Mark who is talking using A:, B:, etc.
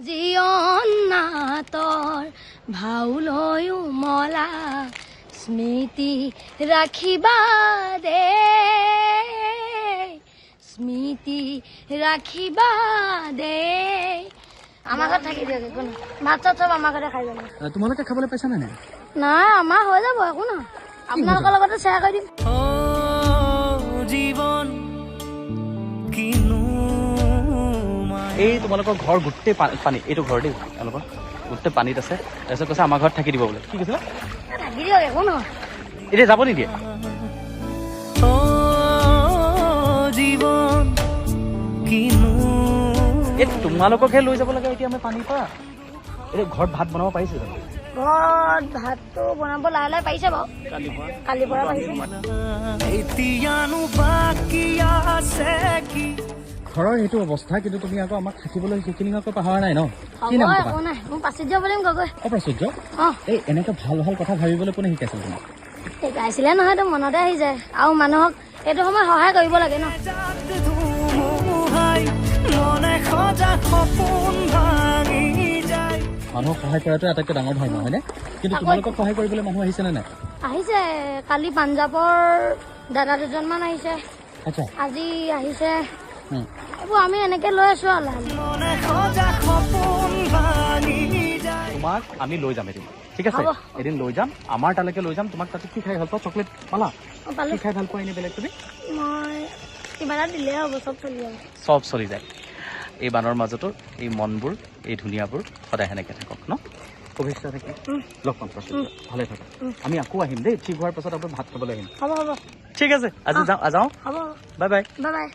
A: জীৱন নাতৰ ভাউলৈ উমলা স্মৃতি ৰাখিবা দে স্মৃতি ৰাখিবা দে আমাৰ ঘৰত থাকি দিয়ক একো নহয় ভাত চাত চব আমাৰ ঘৰতে খাই যাব
B: তোমালোকে খাবলৈ পাইছা নে নাই
A: নাই আমাৰ হৈ যাব একো নহয় আপোনালোকৰ লগতে শ্বেয়াৰ কৰি দিম
C: জীৱন কিনো
B: এই তোমালোকৰ ঘৰ গোটেই পানী এইটো ঘৰ দেই তেওঁলোকৰ গোটেই পানীত আছে তাৰপিছত কৈছে আমাৰ ঘৰত থাকি দিব বোলে কি কৈছে
A: থাকি দিয়ক একো নহয়
B: এতিয়া যাব নিদিয়ে
C: জীৱন কিনো
B: এই তোমালোককহে লৈ যাব লাগে এতিয়া আমি পানীৰ পৰা এতিয়া ঘৰত ভাত বনাব পাৰিছে জানো
A: ঘৰত ভাতটো বনাব লাহে লাহে পাৰিছে বাৰু কালিৰ পৰা পাৰিছে
C: এতিয়ানো বাকী আছে কি
B: ঘৰৰ এইটো অৱস্থা কিন্তু তুমি আকৌ আমাক থাকিবলৈ সেইখিনি আকৌ পাহৰা নাই ন কি
A: হ'ব
B: নাম
A: একো নাই মই প্ৰাচুৰ্য বুলিম গগৈ
B: অপ্ৰাচুৰ্য
A: অঁ
B: এই এনেকে ভাল ভাল কথা ভাবিবলৈ কোনে শিকাইছিল তোমাক
A: শিকাইছিলে নহয় তো মনতে আহি যায় আৰু মানুহক এইটো সময় সহায় কৰিব লাগে ন
C: ধুমুহাই মনে সজা সপোন ভাঙি যায়
B: মানুহক সহায় কৰাটো আটাইতকৈ ডাঙৰ ধৰ্ম হয়নে কিন্তু তোমালোকক সহায় কৰিবলৈ মানুহ আহিছে নে নাই
A: আহিছে কালি পাঞ্জাৱৰ দাদা দুজনমান আহিছে
B: আচ্ছা
A: আজি আহিছে এইবোৰ আমি এনেকে লৈ আছো আৰু লাহে
C: মনে সজা সপোন ভাঙি যায়
B: তোমাক আমি লৈ যাম এদিন ঠিক আছে
A: হ'ব।
B: এদিন লৈ যাম আমাৰ তালৈকে লৈ যাম তোমাক তাতে কি খাই ভাল পোৱা চকলেট পালা
A: মই পালো
B: কি খাই ভাল পোৱা এনে বেলেগ তুমি
A: মই কিবা এটা দিলে হ'ব চব চলি যাব
B: চব চলি যায় এই বানৰ মাজতো এই মনবোৰ এই ধুনীয়াবোৰ সদায় সেনেকে থাকক ন শুভেচ্ছা থাকিল লগ পাম পাছত ভালে থাকক আমি আকৌ আহিম দেই ঠিক হোৱাৰ পাছত আকৌ ভাত খাবলৈ আহিম
A: হ'ব হ'ব
B: ঠিক আছে আজি যাওঁ
A: হ'ব
B: বাই বাই
A: বাই বাই